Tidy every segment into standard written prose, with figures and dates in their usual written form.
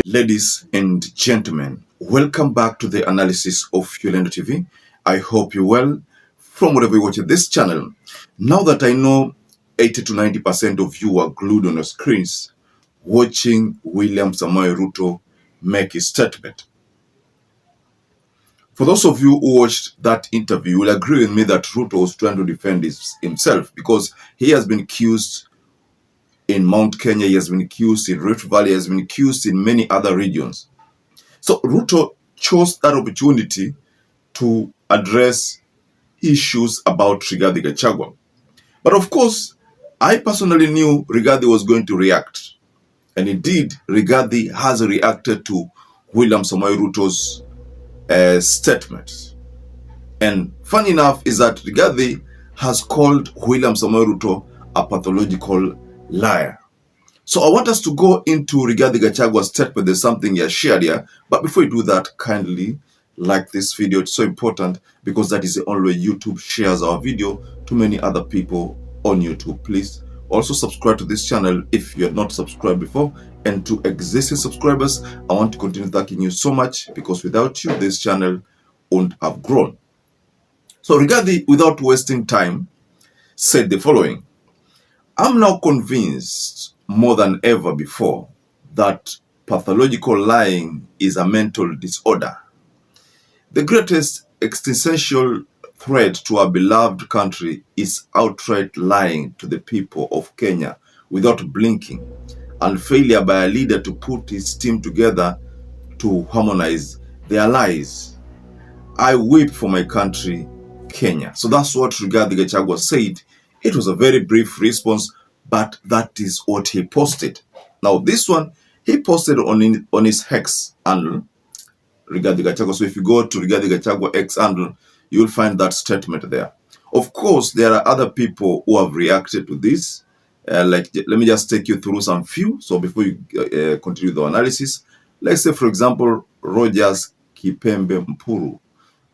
Ladies and gentlemen, welcome back to the analysis of YOLENO TV. I hope you're well from wherever you watch this channel. Now that I know 80 to 90% of you are glued on your screens watching William Samoei Ruto make his statement. For those of you who watched that interview, you will agree with me that Ruto was trying to defend himself because he has been accused in Mount Kenya, he has been accused in Rift Valley, he has been accused in many other regions. So Ruto chose that opportunity to address issues about Rigathi Gachagua. But of course, I personally knew Rigathi was going to react. And indeed, Rigathi has reacted to William Samoei Ruto's statement. And funny enough is that Rigathi has called William Samoei Ruto a pathological liar. So I want us to go into Rigathi Gachagua's statement. There's something he has shared here. But before you do that, kindly like this video. It's so important because that is the only way YouTube shares our video to many other people on YouTube. Please also subscribe to this channel if you have not subscribed before. And to existing subscribers, I want to continue thanking you so much because without you, this channel wouldn't have grown. So Rigathi, without wasting time, said the following. I'm now convinced more than ever before that pathological lying is a mental disorder. The greatest existential threat to our beloved country is outright lying to the people of Kenya without blinking, and failure by a leader to put his team together to harmonize their lies. I weep for my country, Kenya. So that's what Rigathi Gachagua said. It was a very brief response, but that is what he posted. Now, this one, he posted on his X handle, Rigathi Gachagua. So if you go to Rigathi Gachagua X handle, you'll find that statement there. Of course, there are other people who have reacted to this. Let me just take you through some few. So before you continue the analysis, let's say, for example, Rogers Kipembe Mpuru.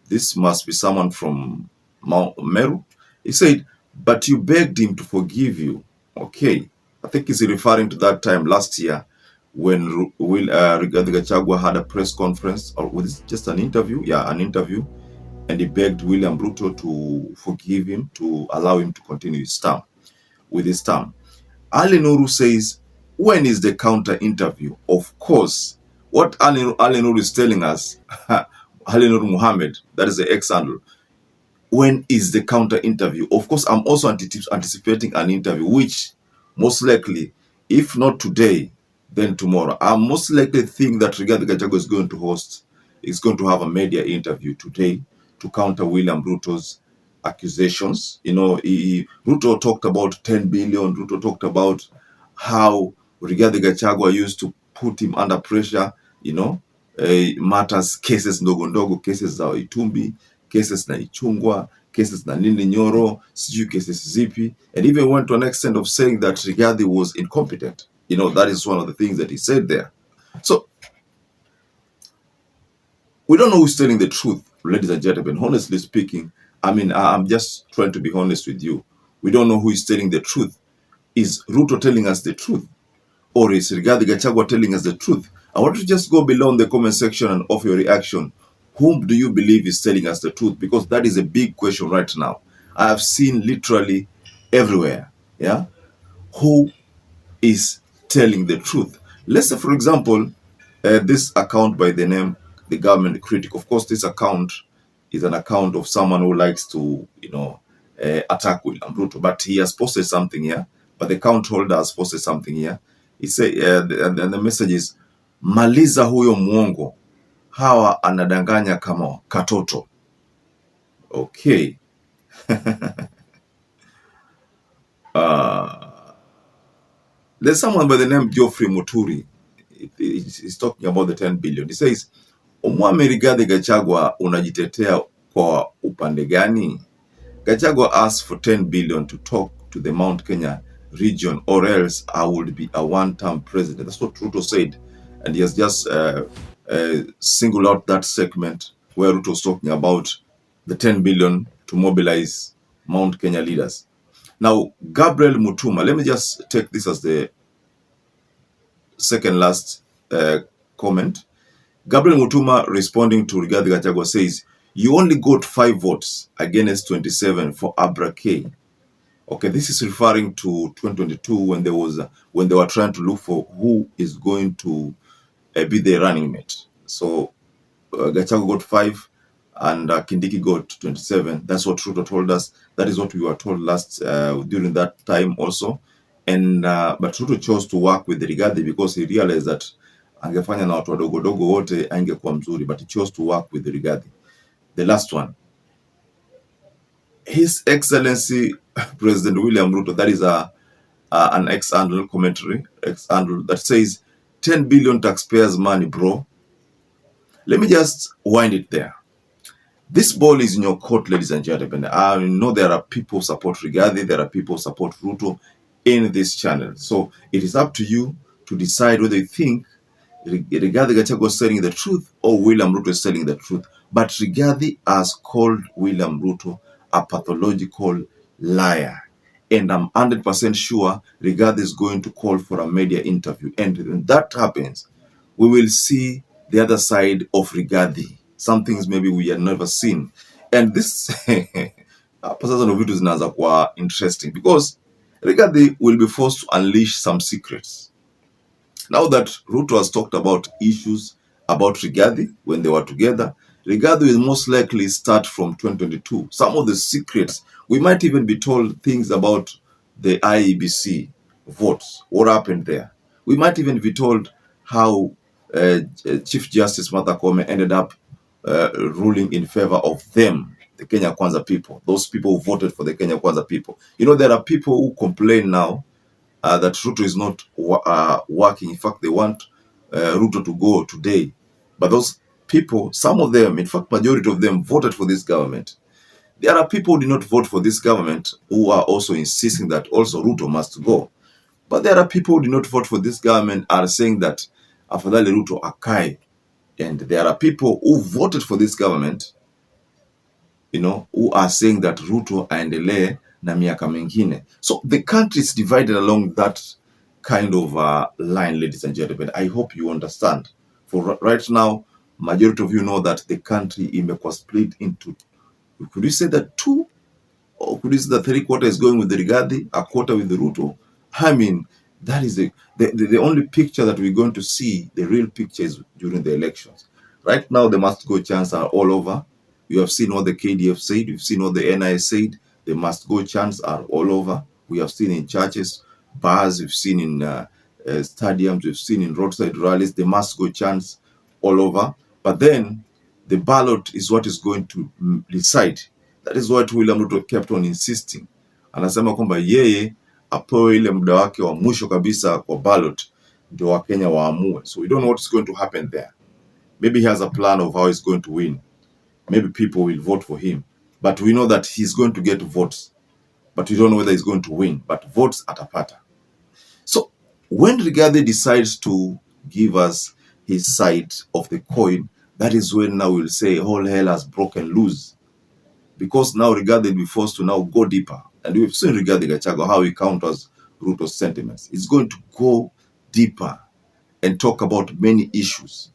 This must be someone from Mount Meru. He said, but you begged him to forgive you. Okay. I think he's referring to that time last year when Rigathi Gachagua had a press conference, or was it just an interview? Yeah, an interview. And he begged William Ruto to forgive him, to allow him to continue his term, with his term. Ali Nuru says, when is the counter interview? Of course. What Ali Nuru is telling us, Ali Nuru Muhammad, that is the ex-handle. When is the counter interview? Of course, I'm also anticipating an interview, which most likely, if not today, then tomorrow. I most likely think that Rigathi Gachagua is going to have a media interview today to counter William Ruto's accusations. You know, Ruto talked about 10 billion. Ruto talked about how Rigathi Gachagua used to put him under pressure, you know, matters, cases ndogo, cases za Itumbi, cases na Ichungwa, cases na Nini Nyoro, siju cases zipi, and even went to an extent of saying that Rigathi was incompetent. You know, that is one of the things that he said there. So, we don't know who's telling the truth, ladies and gentlemen. Honestly speaking, I mean, I'm just trying to be honest with you. We don't know who is telling the truth. Is Ruto telling us the truth? Or is Rigathi Gachagua telling us the truth? I want you to just go below in the comment section and offer your reaction. Whom do you believe is telling us the truth? Because that is a big question right now. I have seen literally everywhere. Yeah? Who is telling the truth? Let's say, for example, this account by the name The Government Critic. Of course, this account is an account of someone who likes to, you know, attack William Ruto. But he has posted something here. But the account holder has posted something here. He said, and the message is, maliza huyo mwongo, hawa anadanganya kama katoto. Okay. There's someone by the name Geoffrey Muturi. He's talking about the 10 billion. He says, Omwame Rigathi Gachagua unajitetea kwa upande gani? Gachagua asked for 10 billion to talk to the Mount Kenya region, or else I would be a one-term president. That's what Ruto said. And he has just singled out that segment where Ruto was talking about the 10 billion to mobilize Mount Kenya leaders. Now, Gabriel Mutuma, let me just take this as the second last comment. Gabriel Mutuma, responding to Rigathi Gachagua, says, you only got 5 votes against 27 for Abra K. Okay, this is referring to 2022 when they were trying to look for who is going to be the running mate. So Gachagua got 5 and Kindiki got 27. That's what Ruto told us. That is what we were told last during that time also. And but Ruto chose to work with Rigathi because he realized that angefanya na watu wadogo wote angekuwa mzuri, but he chose to work with Rigathi. The last one, His Excellency President William Ruto, that is an ex-handle commentary, ex-handle that says 10 billion taxpayers' money, bro. Let me just wind it there. This ball is in your court, ladies and gentlemen. I know there are people who support Rigathi, there are people who support Ruto in this channel. So it is up to you to decide whether you think Rigathi Gachagua is telling the truth or William Ruto is telling the truth. But Rigathi has called William Ruto a pathological liar. And I'm 100% sure Rigathi is going to call for a media interview. And when that happens, we will see the other side of Rigathi. Some things maybe we had never seen. And this passages of videos zinaanza kuwa interesting because Rigathi will be forced to unleash some secrets. Now that Ruto has talked about issues about Rigathi when they were together, Rigathi will most likely start from 2022. Some of the secrets, we might even be told things about the IEBC votes, what happened there. We might even be told how Chief Justice Martha Koome ended up ruling in favor of them, the Kenya Kwanza people, those people who voted for the Kenya Kwanza people. You know, there are people who complain now that Ruto is not working. In fact, they want Ruto to go today. But those people, some of them, in fact, majority of them voted for this government. There are people who did not vote for this government who are also insisting that also Ruto must go. But there are people who did not vote for this government are saying that afadhali Ruto akae. And there are people who voted for this government, you know, who are saying that Ruto aendelee na miaka mengine. So the country is divided along that kind of line, ladies and gentlemen. I hope you understand. For right now, majority of you know that the country imekuwa split into, could you say that 2? Or could you say that 3/4 is going with the Rigathi, a quarter with the Ruto? I mean, that is the only picture that we're going to see. The real picture is during the elections. Right now, the must-go chants are all over. You have seen what the KDF said. You've seen what the NIS said. The must-go chants are all over. We have seen in churches, bars. We've seen in stadiums. We've seen in roadside rallies. The must-go chants all over. But then, the ballot is what is going to decide. That is what William Ruto kept on insisting. Anasema kwamba yeye apewe ile muda wake wa mwisho kabisa kwa ballot ndio Wakenya waamue. So we don't know what's going to happen there. Maybe he has a plan of how he's going to win. Maybe people will vote for him. But we know that he's going to get votes. But we don't know whether he's going to win. But votes atapata. So when Rigathi decides to give us his side of the coin, that is when now we'll say all hell has broken loose. Because now Rigathi will be forced to now go deeper. And we've seen Rigathi Gachagua, how he counters Ruto's sentiments. It's going to go deeper and talk about many issues.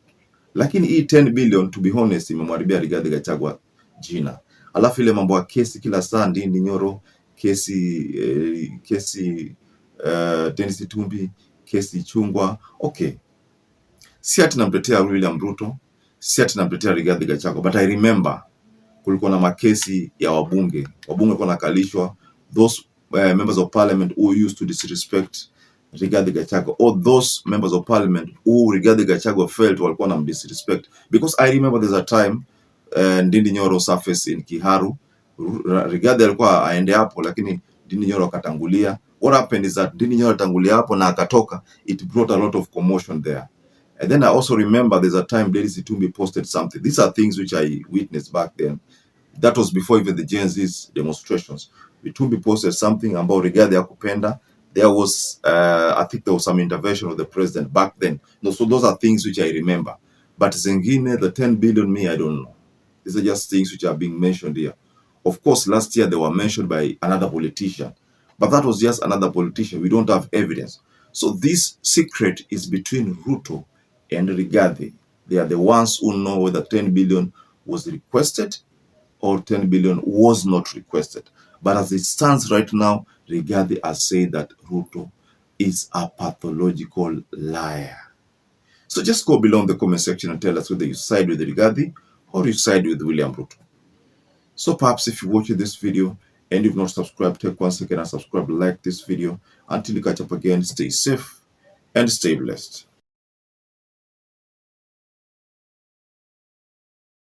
Lakini hii 10 billion, to be honest, imemharibia Rigathi Gachagua jina. Alafu ile mambo ya kesi kila saa Ndindi Nyoro, kesi Dennis Itumbi, kesi Chungwa. Okay. Si ati namtetea William Ruto, si ati namtetea Rigathi Gachagua, but I remember kulikuwa na makesi ya wabunge kwa nakalishwa, those members of parliament who used to disrespect Rigathi Gachagua, or those members of parliament who Rigathi Gachagua felt walikuwa na disrespect. Because I remember there's a time Ndindi Nyoro surface in Kiharu, Rigathi alikuwa aende hapo lakini Ndindi Nyoro akatangulia. What happened is that Ndindi Nyoro tangulia hapo na akatoka. It brought a lot of commotion there. And then I also remember there's a time Dennis Itumbi posted something. These are things which I witnessed back then. That was before even the Gen Z's demonstrations. Itumbi posted something about Rigathi hakupenda. There was, I think there was some intervention of the president back then. No, so those are things which I remember. But Zengine, the 10 billion, I don't know. These are just things which are being mentioned here. Of course, last year they were mentioned by another politician. But that was just another politician. We don't have evidence. So this secret is between Ruto and Rigathi. They are the ones who know whether 10 billion was requested or 10 billion was not requested. But as it stands right now, Rigathi has said that Ruto is a pathological liar. So just go below in the comment section and tell us whether you side with Rigathi or you side with William Ruto. So perhaps if you watch this video and you've not subscribed, take 1 second and subscribe, like this video. Until you catch up again, stay safe and stay blessed.